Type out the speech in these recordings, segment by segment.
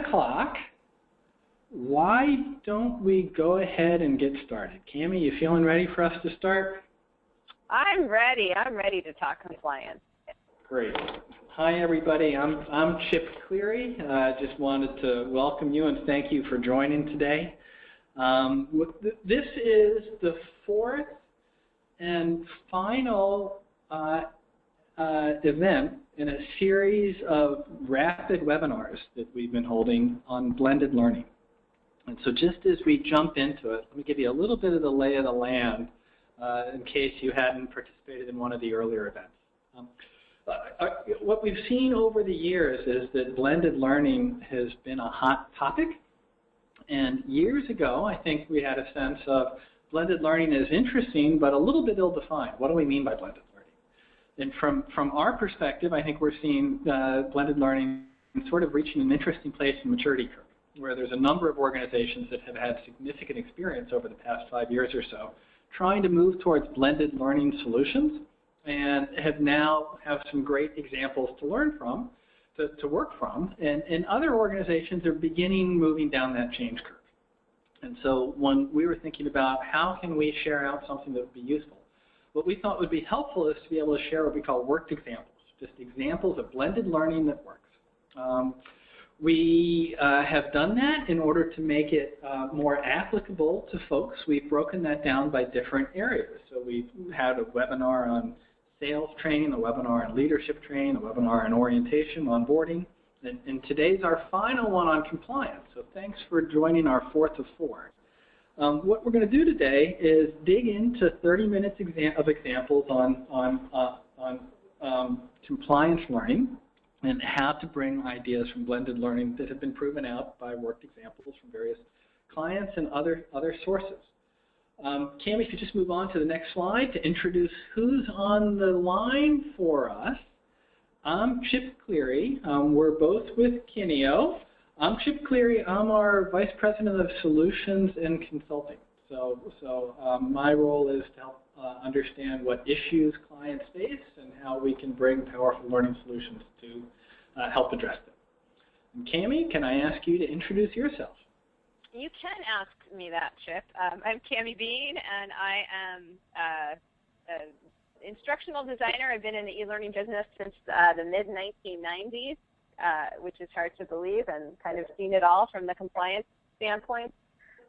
o'clock. Why don't we go ahead and get started? Cami, you feeling ready for us to start? I'm ready. I'm ready to talk compliance. Great. Hi, everybody. I'm Chip Cleary. Just wanted to welcome you and thank you for joining today. This is the fourth and final event in a series of rapid webinars that we've been holding on blended learning. And so just as we jump into it, let me give you a little bit of the lay of the land in case you hadn't participated in one of the earlier events. What we've seen over the years is that blended learning has been a hot topic. And years ago, I think we had a sense of blended learning is interesting, but a little bit ill-defined. What do we mean by blended learning? And from our perspective, I think we're seeing blended learning sort of reaching an interesting place in the maturity curve, where there's a number of organizations that have had significant experience over the past 5 years or so trying to move towards blended learning solutions and have some great examples to learn from, to work from. And other organizations are moving down that change curve. And so when we were thinking about how can we share out something that would be useful, what we thought would be helpful is to be able to share what we call worked examples, just examples of blended learning that works. We have done that in order to make it more applicable to folks. We've broken that down by different areas. So we've had a webinar on sales training, a webinar on leadership training, a webinar on orientation, onboarding, and today's our final one on compliance. So thanks for joining our fourth of four. What we're going to do today is dig into 30 minutes of examples on compliance learning and how to bring ideas from blended learning that have been proven out by worked examples from various clients and other sources. Cami, if you just move on to the next slide to introduce who's on the line for us. I'm Chip Cleary. We're both with Kineo. I'm Chip Cleary. I'm our Vice President of Solutions and Consulting. So my role is to help understand what issues clients face and how we can bring powerful learning solutions to help address them. And Cami, can I ask you to introduce yourself? You can ask me that, Chip. I'm Cami Bean, and I am an instructional designer. I've been in the e-learning business since the mid-1990s, which is hard to believe, and kind of seen it all from the compliance standpoint.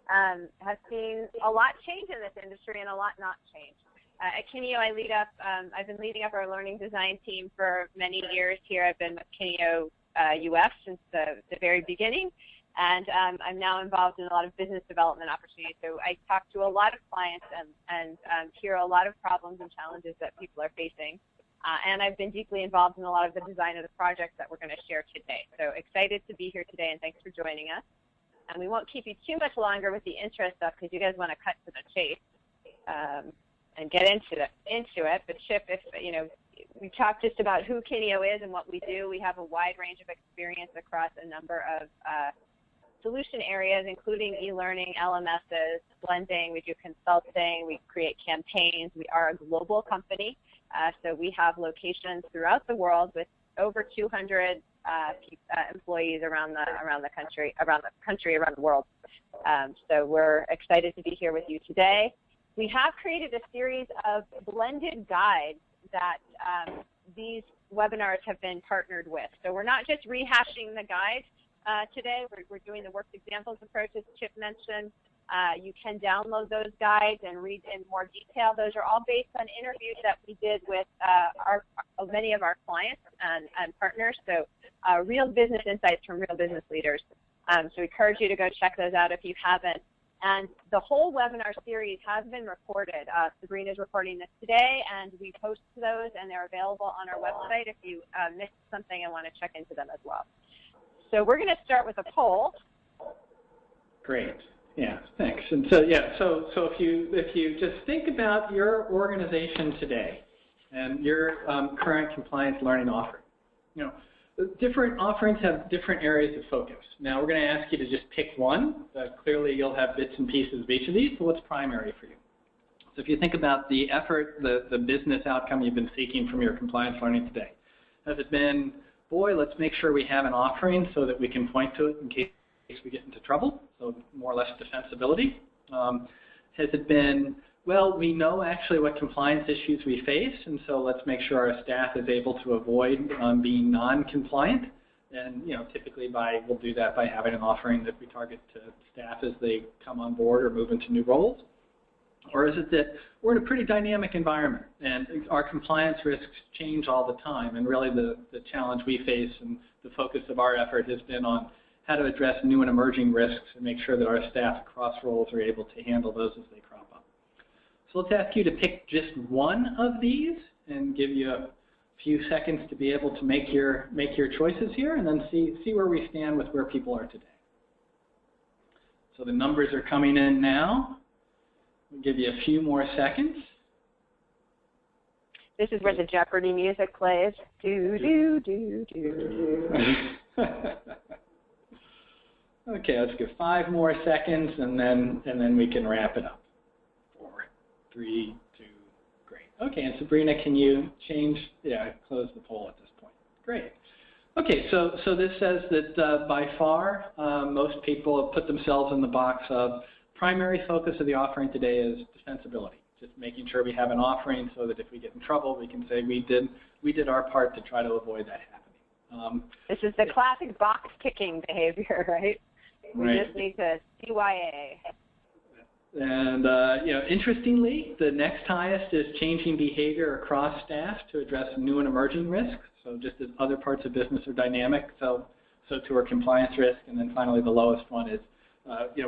Have seen a lot change in this industry and a lot not change. At Kineo, I've been leading up our learning design team for many years here. I've been with Kineo UF since the very beginning. And I'm now involved in a lot of business development opportunities. So I talk to a lot of clients and hear a lot of problems and challenges that people are facing. And I've been deeply involved in a lot of the design of the projects that we're going to share today. So excited to be here today, and thanks for joining us. And we won't keep you too much longer with the intro stuff because you guys want to cut to the chase and get into it. But Chip, we talked just about who Kineo is and what we do. We have a wide range of experience across a number of solution areas, including e-learning, LMSs, blending. We do consulting. We create campaigns. We are a global company, so we have locations throughout the world with over 200 employees around the country, around the world. So we're excited to be here with you today. We have created a series of blended guides that these webinars have been partnered with. So we're not just rehashing the guides. Today, we're doing the worked examples approach, as Chip mentioned. You can download those guides and read in more detail. Those are all based on interviews that we did with many of our clients and partners, so real business insights from real business leaders. So we encourage you to go check those out if you haven't. And the whole webinar series has been recorded. Sabrina's recording this today, and we post those, and they're available on our website if you missed something and want to check into them as well. So we're going to start with a poll. Great. Yeah, thanks. And so if you just think about your organization today and your current compliance learning offering, different offerings have different areas of focus. Now we're going to ask you to just pick one. Clearly you'll have bits and pieces of each of these, so what's primary for you? So if you think about the effort, the business outcome you've been seeking from your compliance learning today, has it been boy, let's make sure we have an offering so that we can point to it in case we get into trouble, so more or less defensibility. Has it been, well, we know actually what compliance issues we face, and so let's make sure our staff is able to avoid being non-compliant. And typically we'll do that by having an offering that we target to staff as they come on board or move into new roles. Or is it that we're in a pretty dynamic environment and our compliance risks change all the time, and really the challenge we face and the focus of our effort has been on how to address new and emerging risks and make sure that our staff across roles are able to handle those as they crop up. So let's ask you to pick just one of these and give you a few seconds to be able to make your choices here, and then see where we stand with where people are today. So the numbers are coming in now. We'll give you a few more seconds. This is where the Jeopardy music plays. Do, do, do, do, do. Okay, let's give 5 more seconds, and then we can wrap it up. 4, 3, 2, great. Okay, and Sabrina, can you close the poll at this point? Great. Okay, so this says that by far most people have put themselves in the box of primary focus of the offering today is defensibility. Just making sure we have an offering so that if we get in trouble, we can say we did our part to try to avoid that happening. This is the classic box ticking behavior, right? We just need to CYA. And interestingly, the next highest is changing behavior across staff to address new and emerging risks. So just as other parts of business are dynamic, so too are compliance risk. And then finally, the lowest one is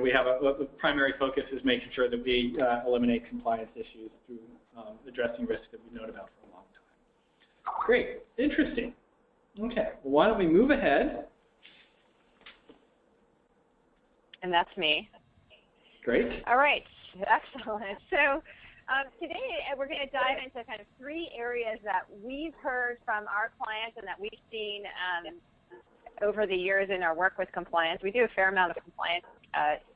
we have a primary focus is making sure that we eliminate compliance issues through addressing risks that we've known about for a long time. Great, interesting. Okay, well, why don't we move ahead? And that's me. Great. All right, excellent. So today we're going to dive into kind of 3 areas that we've heard from our clients and that we've seen over the years in our work with compliance. We do a fair amount of compliance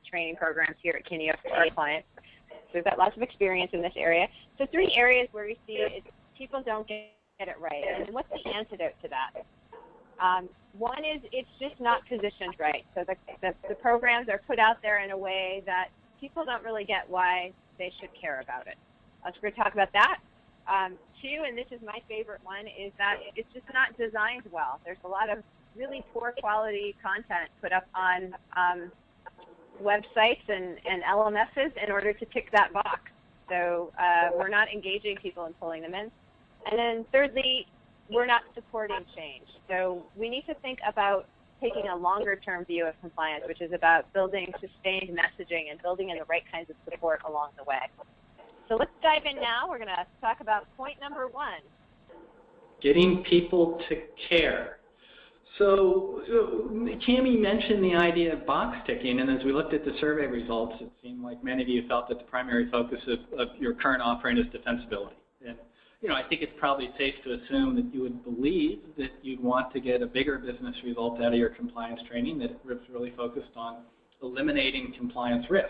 training programs here at Kineo for our clients. So we've got lots of experience in this area. So 3 areas where we see people don't get it right. And what's the antidote to that? One is it's just not positioned right. So the programs are put out there in a way that people don't really get why they should care about it. So we're going to talk about that. 2, and this is my favorite one, is that it's just not designed well. There's a lot of really poor quality content put up on websites and LMSs in order to tick that box. So we're not engaging people and pulling them in. And then thirdly, we're not supporting change. So we need to think about taking a longer-term view of compliance, which is about building sustained messaging and building in the right kinds of support along the way. So let's dive in now. We're going to talk about point number 1. Getting people to care. So Cami mentioned the idea of box ticking, and as we looked at the survey results, it seemed like many of you felt that the primary focus of your current offering is defensibility. And I think it's probably safe to assume that you would believe that you'd want to get a bigger business result out of your compliance training that was really focused on eliminating compliance risk,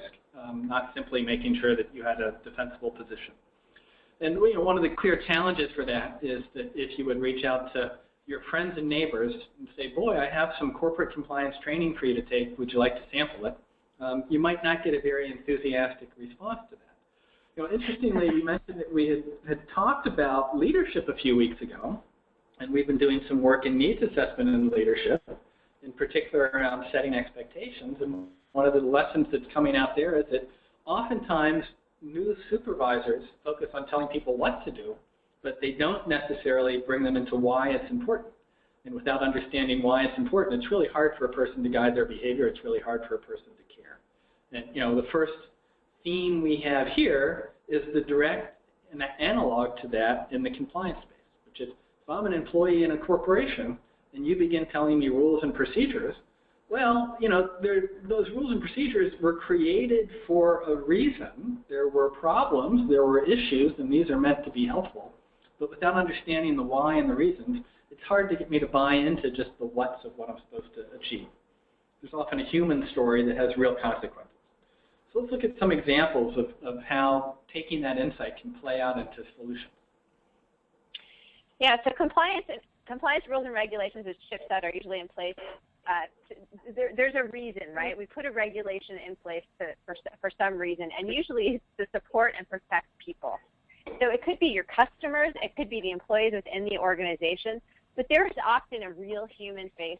not simply making sure that you had a defensible position. And one of the clear challenges for that is that if you would reach out to your friends and neighbors and say, boy, I have some corporate compliance training for you to take, would you like to sample it? You might not get a very enthusiastic response to that. Interestingly, you mentioned that we had talked about leadership a few weeks ago, and we've been doing some work in needs assessment and leadership, in particular around setting expectations. And one of the lessons that's coming out there is that oftentimes new supervisors focus on telling people what to do, but they don't necessarily bring them into why it's important. And without understanding why it's important, it's really hard for a person to guide their behavior. It's really hard for a person to care. And the first theme we have here is the direct analog to that in the compliance space, which is if I'm an employee in a corporation and you begin telling me rules and procedures, well, those rules and procedures were created for a reason. There were problems, there were issues, and these are meant to be helpful. But without understanding the why and the reasons, it's hard to get me to buy into just the what's of what I'm supposed to achieve. There's often a human story that has real consequences. So let's look at some examples of how taking that insight can play out into solutions. Yeah, so compliance compliance rules and regulations, as Chip said, are usually in place. There's a reason, right? We put a regulation in place for some reason, and usually it's to support and protect people. So it could be your customers, it could be the employees within the organization, but there's often a real human face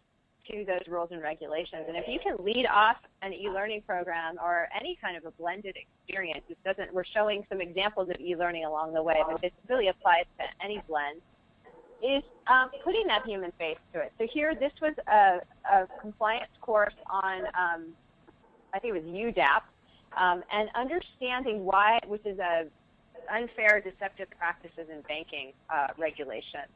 to those rules and regulations. And if you can lead off an e-learning program or any kind of a blended experience, we're showing some examples of e-learning along the way, but this really applies to any blend, is putting that human face to it. So here, this was a compliance course on, I think it was UDAP, and understanding why, which is a unfair, deceptive practices in banking regulation.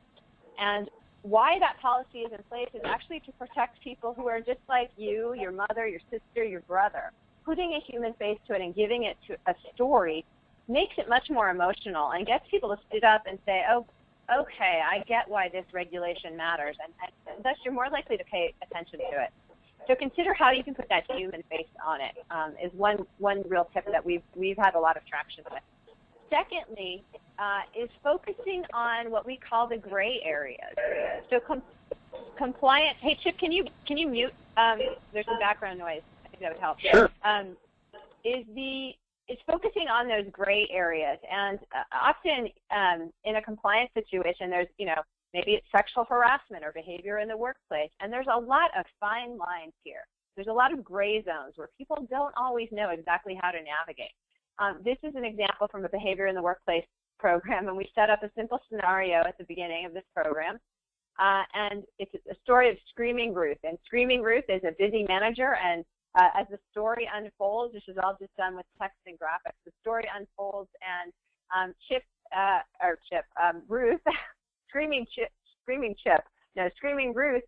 And why that policy is in place is actually to protect people who are just like you, your mother, your sister, your brother. Putting a human face to it and giving it to a story makes it much more emotional and gets people to sit up and say, oh, okay, I get why this regulation matters, and thus you're more likely to pay attention to it. So consider how you can put that human face on it, is one real tip that we've had a lot of traction with. Secondly, is focusing on what we call the gray areas. So compliance. Hey Chip, can you mute? There's some background noise. I think that would help. Sure. Is focusing on those gray areas, and often in a compliance situation, there's maybe it's sexual harassment or behavior in the workplace, and there's a lot of fine lines here. There's a lot of gray zones where people don't always know exactly how to navigate. This is an example from a behavior in the workplace program, and we set up a simple scenario at the beginning of this program. And it's a story of Screaming Ruth. And Screaming Ruth is a busy manager, and as the story unfolds, this is all just done with text and graphics. The story unfolds, and Ruth, Screaming Ruth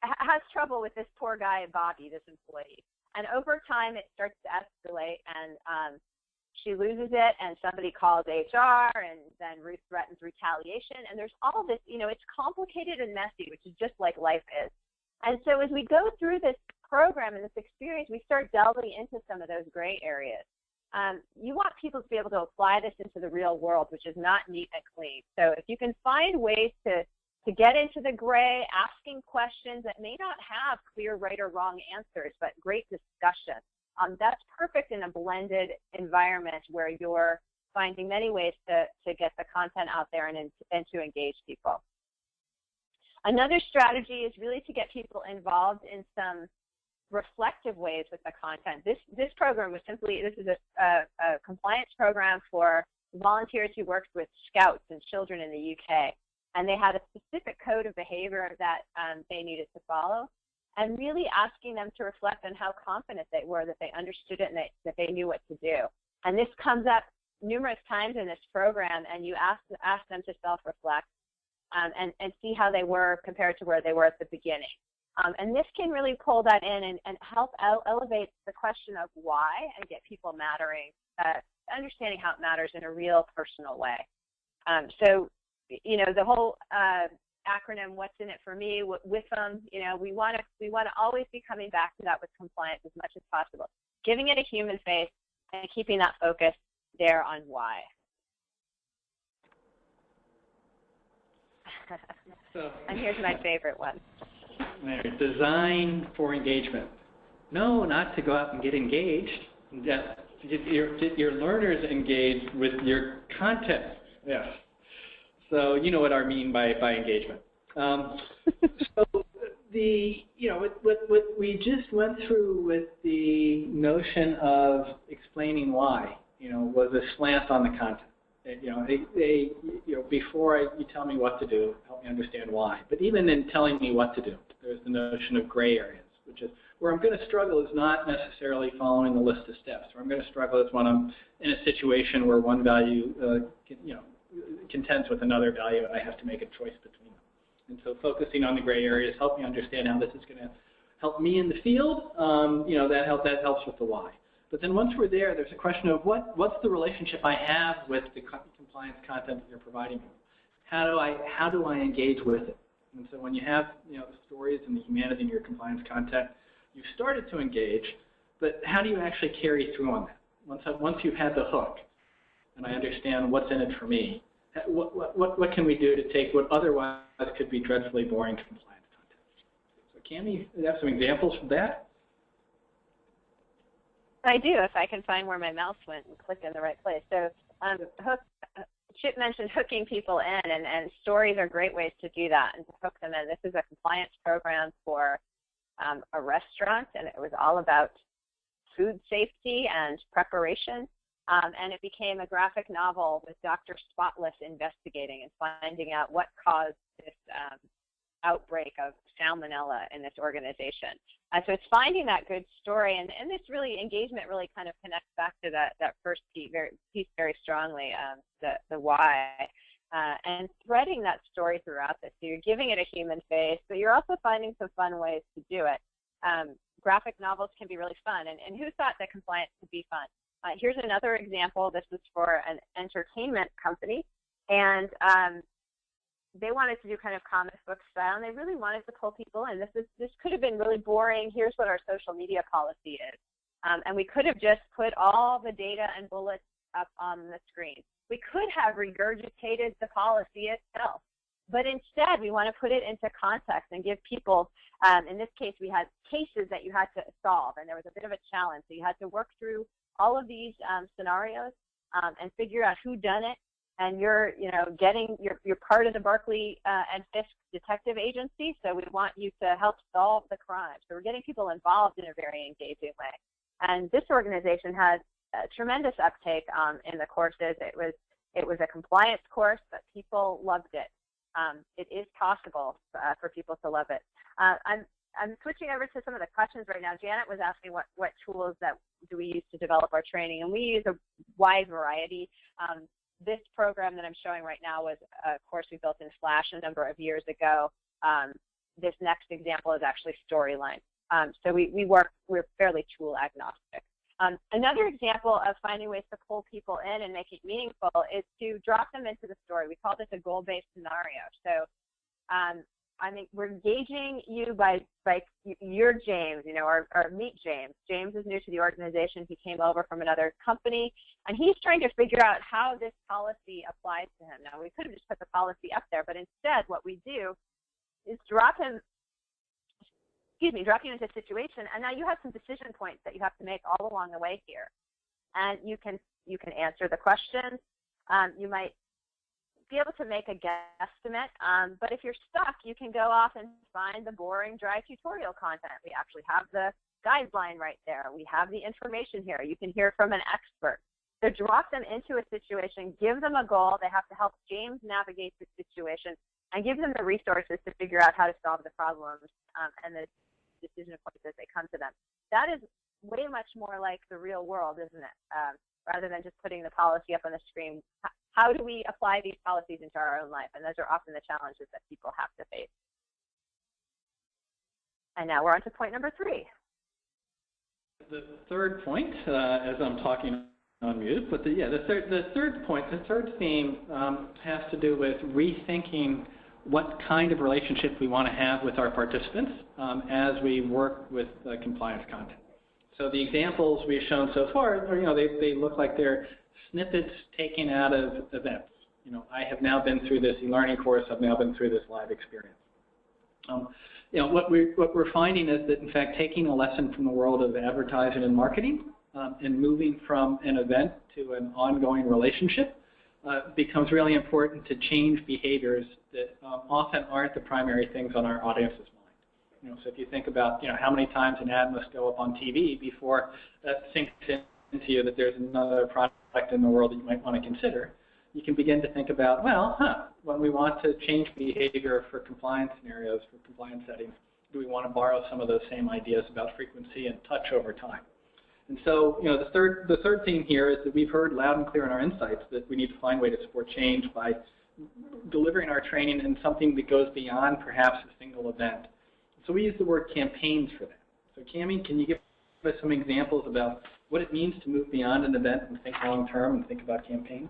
has trouble with this poor guy, Bobby, this employee. And over time, it starts to escalate, and she loses it, and somebody calls HR, and then Ruth threatens retaliation. And there's all this, it's complicated and messy, which is just like life is. And so as we go through this program and this experience, we start delving into some of those gray areas. You want people to be able to apply this into the real world, which is not neat and clean. So if you can find ways to get into the gray, asking questions that may not have clear right or wrong answers, but great discussion. That's perfect in a blended environment where you're finding many ways to get the content out there and to engage people. Another strategy is really to get people involved in some reflective ways with the content. This program was this is a compliance program for volunteers who worked with scouts and children in the UK. And they had a specific code of behavior that they needed to follow, and really asking them to reflect on how confident they were that they understood it and that they knew what to do. And this comes up numerous times in this program, and you ask them to self-reflect and see how they were compared to where they were at the beginning. And this can really pull that in and help elevate the question of why and get people understanding how it matters in a real personal way. So the whole acronym, what's in it for me, with them, we want to always be coming back to that with compliance as much as possible, giving it a human face and keeping that focus there on why. And here's my favorite one. Design for engagement. No, not to go out and get engaged. Get your learners engaged with your content. Yes. So you know what I mean by engagement. So what we just went through with the notion of explaining why, was a slant on the content. Before you tell me what to do, help me understand why. But even in telling me what to do, there's the notion of gray areas, which is where I'm going to struggle is not necessarily following the list of steps. Where I'm going to struggle is when I'm in a situation where one value, contends with another value, and I have to make a choice between them. And so focusing on the gray areas help me understand how this is going to help me in the field. That helps with the why. But then once we're there, there's a question of what's the relationship I have with the compliance content that you're providing me. How do I engage with it? And so when you have the stories and the humanity in your compliance content, you've started to engage, but how do you actually carry through on that? Once you've had the hook, and I understand what's in it for me, what can we do to take what otherwise could be dreadfully boring compliance content? So Cami, you have some examples from that? I do, if I can find where my mouse went and click in the right place. So Chip mentioned hooking people in, and stories are great ways to do that and to hook them in. This is a compliance program for a restaurant, and it was all about food safety and preparation. And it became a graphic novel with Dr. Spotless investigating and finding out what caused this outbreak of salmonella in this organization. So it's finding that good story, and this really engagement really kind of connects back to that first piece very strongly, the why, and threading that story throughout this. So you're giving it a human face, but you're also finding some fun ways to do it. Graphic novels can be really fun, and who thought that compliance could be fun? Here's another example. This is for an entertainment company, and they wanted to do kind of comic book style, and they really wanted to pull people in. This could have been really boring. Here's what our social media policy is. And we could have just put all the data and bullets up on the screen. We could have regurgitated the policy itself. But instead, we want to put it into context and give people, in this case, we had cases that you had to solve, and there was a bit of a challenge. So you had to work through all of these scenarios and figure out who done it. And you're part of the Barclay and Fisk Detective Agency, so we want you to help solve the crime. So we're getting people involved in a very engaging way. And this organization has a tremendous uptake in the courses. It was a compliance course, but people loved it. It is possible for people to love it. I'm switching over to some of the questions right now. Janet was asking what tools that do we use to develop our training, and we use a wide variety. This program that I'm showing right now was a course we built in Flash a number of years ago. This next example is actually Storyline. So we're fairly tool agnostic. Another example of finding ways to pull people in and make it meaningful is to drop them into the story. We call this a goal-based scenario. So I mean, we're engaging you by you're James, or meet James. James is new to the organization. He came over from another company, and he's trying to figure out how this policy applies to him. Now, we could have just put the policy up there, but instead what we do is drop you into a situation, and now you have some decision points that you have to make all along the way here. And you can answer the questions. You might be able to make a guesstimate, but if you're stuck, you can go off and find the boring, dry tutorial content. We actually have the guideline right there. We have the information here. You can hear from an expert. So drop them into a situation, give them a goal. They have to help James navigate the situation, and give them the resources to figure out how to solve the problems and the decision points as they come to them. That is way much more like the real world, isn't it? Rather than just putting the policy up on the screen. How do we apply these policies into our own life? And those are often the challenges that people have to face. And now we're on to point number 3. The third point, as I'm talking on mute, but the third theme has to do with rethinking what kind of relationship we want to have with our participants as we work with compliance content. So the examples we've shown so far, they look like they're snippets taken out of events. I have now been through this e-learning course. I've now been through this live experience. What we're finding is that, in fact, taking a lesson from the world of advertising and marketing and moving from an event to an ongoing relationship becomes really important to change behaviors that often aren't the primary things on our audience's mind. So if you think about, how many times an ad must go up on TV before that sinks into you that there's another product in the world that you might want to consider, you can begin to think about, when we want to change behavior for compliance scenarios, for compliance settings, do we want to borrow some of those same ideas about frequency and touch over time? And so, the third theme here is that we've heard loud and clear in our insights that we need to find a way to support change by delivering our training in something that goes beyond perhaps a single event. So we use the word campaigns for that. So Cami, can you give us some examples about what it means to move beyond an event and think long term and think about campaigns?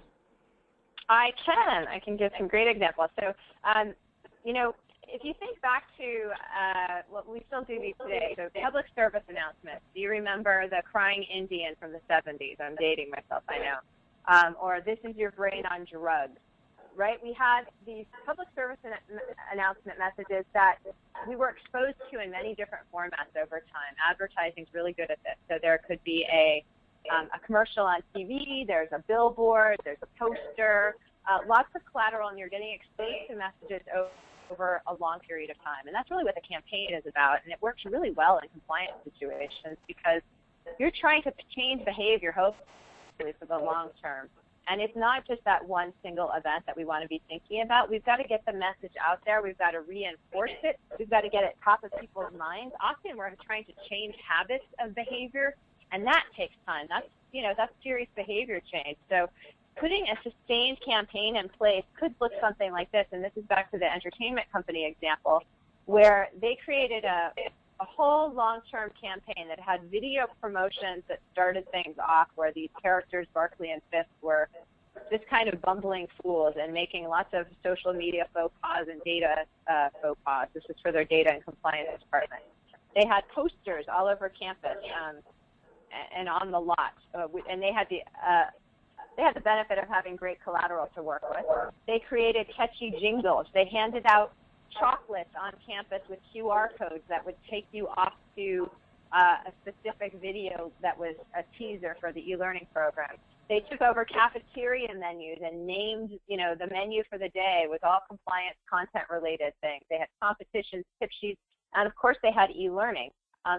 I can give some great examples. So, if you think back to what we still do these today, so public service announcements. Do you remember the crying Indian from the 70s? I'm dating myself, I know. Or this is your brain on drugs. right? We had these public service announcement messages that we were exposed to in many different formats over time. Advertising's really good at this. So there could be a commercial on TV, there's a billboard, there's a poster, lots of collateral, and you're getting exposed to messages over a long period of time. And that's really what the campaign is about, and it works really well in compliance situations because you're trying to change behavior, hopefully, for the long term. And it's not just that one single event that we want to be thinking about. We've got to get the message out there. We've got to reinforce it. We've got to get it top of people's minds. Often we're trying to change habits of behavior, and that takes time. That's serious behavior change. So putting a sustained campaign in place could look something like this, and this is back to the entertainment company example, where they created a whole long-term campaign that had video promotions that started things off where these characters, Barkley and Fisk, were just kind of bumbling fools and making lots of social media faux pas and data faux pas. This is for their data and compliance department. They had posters all over campus and on the lot, and they had the benefit of having great collateral to work with. They created catchy jingles. They handed out chocolates on campus with QR codes that would take you off to a specific video that was a teaser for the e-learning program. They took over cafeteria menus and named, the menu for the day with all compliance content-related things. They had competitions, tip sheets, and of course they had e-learning.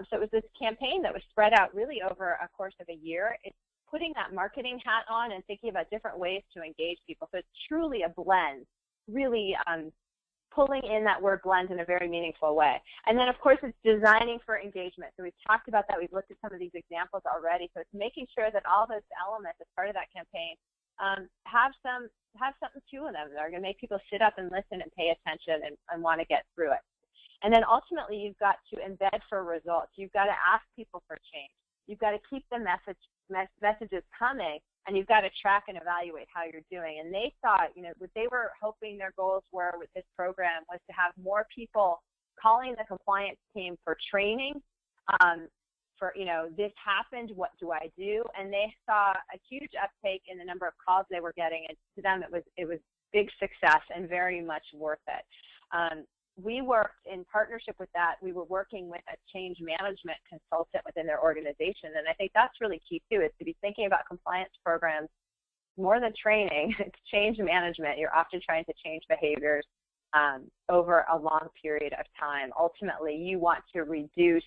So it was this campaign that was spread out really over a course of a year. It's putting that marketing hat on and thinking about different ways to engage people. So it's truly a blend, really pulling in that word blend in a very meaningful way. And then, of course, it's designing for engagement. So we've talked about that. We've looked at some of these examples already. So it's making sure that all those elements as part of that campaign have something to them that are going to make people sit up and listen and pay attention and want to get through it. And then ultimately, you've got to embed for results. You've got to ask people for change. You've got to keep the messages coming, and you've got to track and evaluate how you're doing. And they thought, what they were hoping their goals were with this program was to have more people calling the compliance team for training, this happened, what do I do? And they saw a huge uptake in the number of calls they were getting, and to them it was big success and very much worth it. We worked in partnership with that. We were working with a change management consultant within their organization, and I think that's really key too, is to be thinking about compliance programs more than training. It's change management. You're often trying to change behaviors over a long period of time. Ultimately, you want to reduce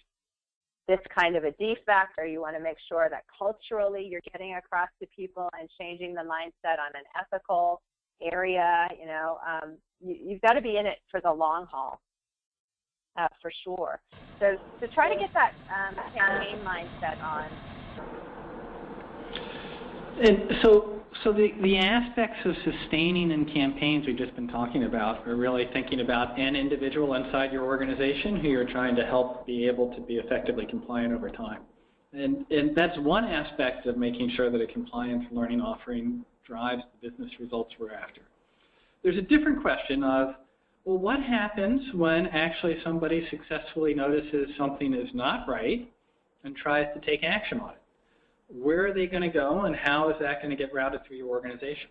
this kind of a defect, or you want to make sure that culturally you're getting across to people and changing the mindset on an ethical area. You've got to be in it for the long haul, for sure. So try to get that campaign mindset on. And so the aspects of sustaining in campaigns we've just been talking about are really thinking about an individual inside your organization who you're trying to help be able to be effectively compliant over time. And that's one aspect of making sure that a compliance learning offering drives the business results we're after. There's a different question of, well, what happens when actually somebody successfully notices something is not right and tries to take action on it? Where are they going to go, and how is that going to get routed through your organization?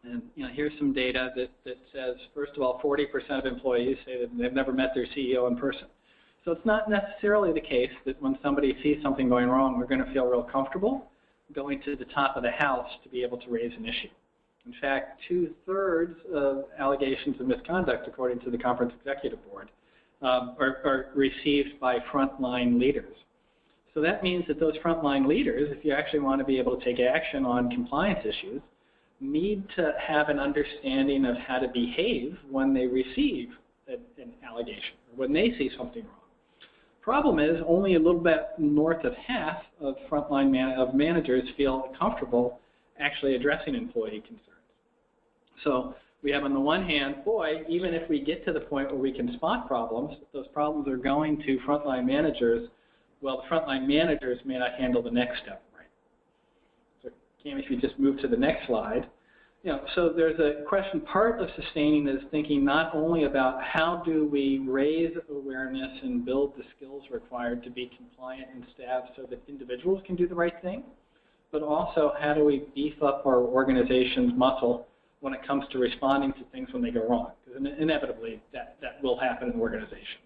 And here's some data that says, first of all, 40% of employees say that they've never met their CEO in person. So it's not necessarily the case that when somebody sees something going wrong, we're going to feel real comfortable going to the top of the house to be able to raise an issue. In fact, 2/3 of allegations of misconduct, according to the Conference Executive Board, are received by frontline leaders. So that means that those frontline leaders, if you actually want to be able to take action on compliance issues, need to have an understanding of how to behave when they receive an allegation, or when they see something wrong. Problem is, only a little bit north of half of frontline managers feel comfortable actually addressing employee concerns. So we have on the one hand, boy, even if we get to the point where we can spot problems, those problems are going to frontline managers. Well, the frontline managers may not handle the next step right. So Cam, if you just move to the next slide. So there's a question, part of sustaining is thinking not only about how do we raise awareness and build the skills required to be compliant in staff so that individuals can do the right thing, but also how do we beef up our organization's muscle when it comes to responding to things when they go wrong, because inevitably that will happen in organizations.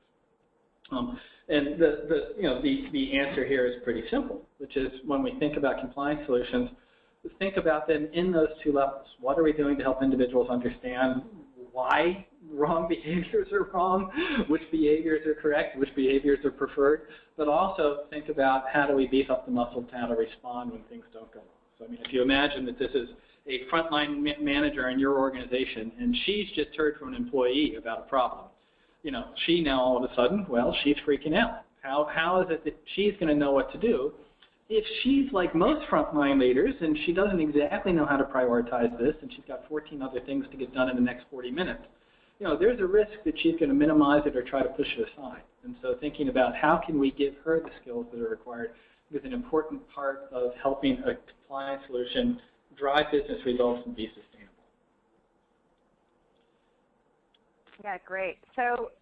And the answer here is pretty simple, which is when we think about compliance solutions, think about them in those two levels. What are we doing to help individuals understand why wrong behaviors are wrong, which behaviors are correct, which behaviors are preferred, but also think about how do we beef up the muscle to how to respond when things don't go wrong. So, I mean, if you imagine that this is a frontline manager in your organization and she's just heard from an employee about a problem, you know, she now all of a sudden, well, she's freaking out. How is it that she's going to know what to do if she's like most frontline leaders and she doesn't exactly know how to prioritize this and she's got 14 other things to get done in the next 40 minutes? You know, there's a risk that she's going to minimize it or try to push it aside. And so thinking about how can we give her the skills that are required is an important part of helping a compliance solution drive business results and be sustainable. Yeah, great. So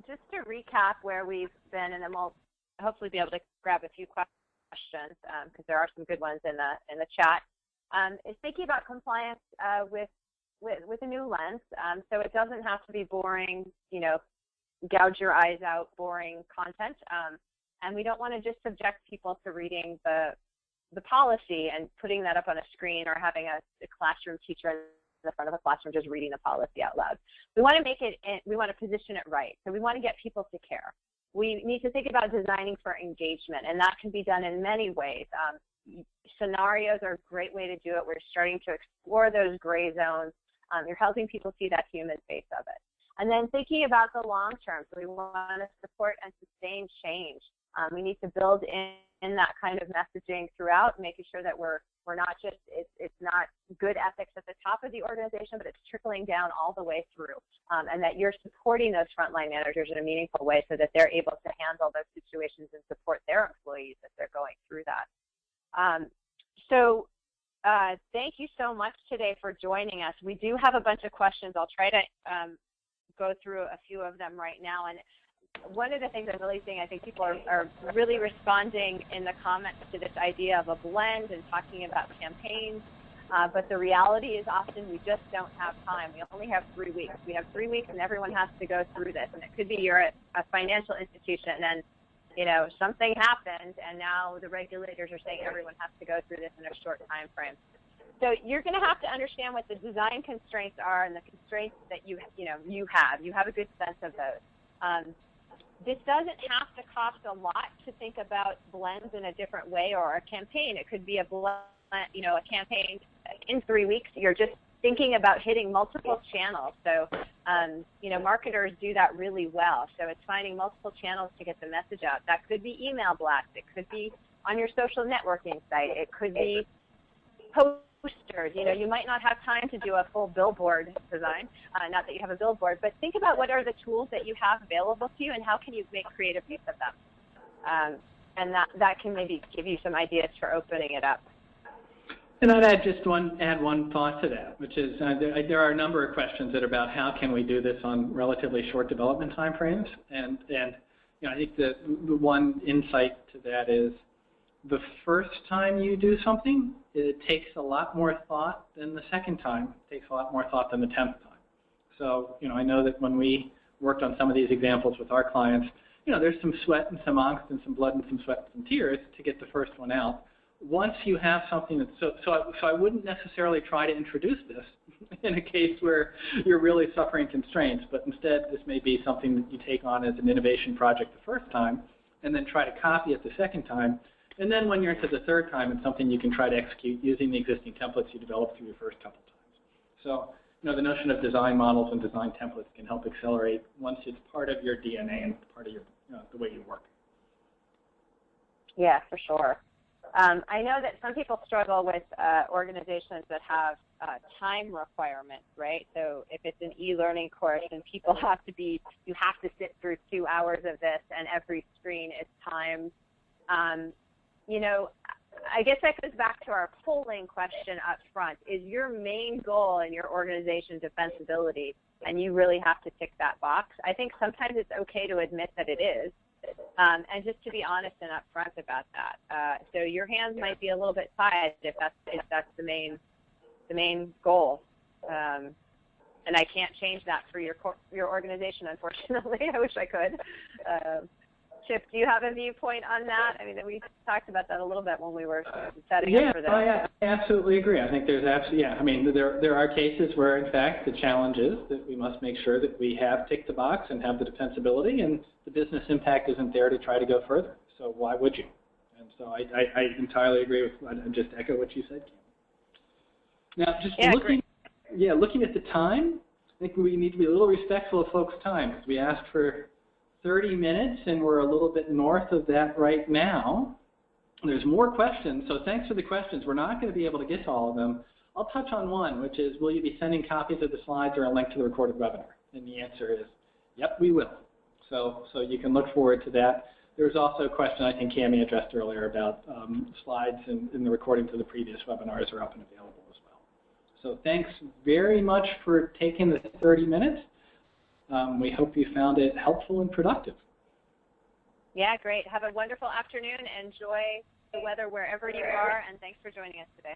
just to recap where we've been, and then we'll hopefully be able to grab a few questions because there are some good ones in the chat. Is thinking about compliance with a new lens. So it doesn't have to be boring, you know, gouge your eyes out, boring content. And we don't want to just subject people to reading the policy and putting that up on a screen or having a classroom teacher in the front of a classroom just reading the policy out loud. We want to make it, we want to position it right. So we want to get people to care. We need to think about designing for engagement, and that can be done in many ways. Scenarios are a great way to do it. We're starting to explore those gray zones. You're helping people see that human face of it. And then thinking about the long term. So we want to support and sustain change. We need to build in that kind of messaging throughout, making sure that we're not just, it's not good ethics at the top of the organization, but it's trickling down all the way through. And that you're supporting those frontline managers in a meaningful way so that they're able to handle those situations and support their employees as they're going through that. Thank you so much today for joining us. We do have a bunch of questions. I'll try to go through a few of them right now. And one of the things I'm really seeing, I think people are really responding in the comments to this idea of a blend and talking about campaigns. But the reality is often we just don't have time. We only have 3 weeks. We have 3 weeks and everyone has to go through this. And it could be you're at a financial institution and, you know, something happened and now the regulators are saying everyone has to go through this in a short time frame. So you're going to have to understand what the design constraints are and the constraints that you have. You have a good sense of those. This doesn't have to cost a lot to think about blends in a different way or a campaign. It could be a blend, you know, a campaign in 3 weeks. You're just thinking about hitting multiple channels. So, you know, marketers do that really well. So it's finding multiple channels to get the message out. That could be email blast. It could be on your social networking site. It could be posters. You know, you might not have time to do a full billboard design, not that you have a billboard, but think about what are the tools that you have available to you and how can you make creative use of them. And that can maybe give you some ideas for opening it up. And I'd add one thought to that, which is there are a number of questions that are about how can we do this on relatively short development timeframes, and you know, I think the one insight to that is the first time you do something, it takes a lot more thought than the second time. It takes a lot more thought than the 10th time. So, you know, I know that when we worked on some of these examples with our clients, you know, there's some sweat and some angst and some blood and some sweat and some tears to get the first one out. Once you have something that's so I wouldn't necessarily try to introduce this in a case where you're really suffering constraints, but instead this may be something that you take on as an innovation project the first time and then try to copy it the second time. And then when you're into the third time, it's something you can try to execute using the existing templates you developed through your first couple times. So, you know, the notion of design models and design templates can help accelerate once it's part of your DNA and part of your, you know, the way you work. Yeah, for sure. I know that some people struggle with organizations that have time requirements, right? So if it's an e-learning course and people have to be, you have to sit through 2 hours of this and every screen is timed. You know, I guess that goes back to our polling question up front. Is your main goal in your organization defensibility, and you really have to tick that box? I think sometimes it's okay to admit that it is, and just to be honest and upfront about that. So your hands might be a little bit tied if that's the main the main goal. And I can't change that for your organization, unfortunately. I wish I could. Chip, do you have a viewpoint on that? I mean, we talked about that a little bit when we were setting up for this. Yeah, I absolutely agree. I think there's I mean, there are cases where, in fact, the challenge is that we must make sure that we have ticked the box and have the defensibility, and the business impact isn't there to try to go further. So why would you? And so I entirely agree with, I just echo what you said, Kim. Now, just looking at the time, I think we need to be a little respectful of folks' time, because we asked for 30 minutes, and we're a little bit north of that right now. There's more questions, so thanks for the questions. We're not going to be able to get to all of them. I'll touch on one, which is, will you be sending copies of the slides or a link to the recorded webinar? And the answer is, yep, we will. So you can look forward to that. There's also a question I think Cami addressed earlier about slides and the recording to the previous webinars are up and available as well. So thanks very much for taking the 30 minutes. We hope you found it helpful and productive. Yeah, great. Have a wonderful afternoon. Enjoy the weather wherever you are, and thanks for joining us today.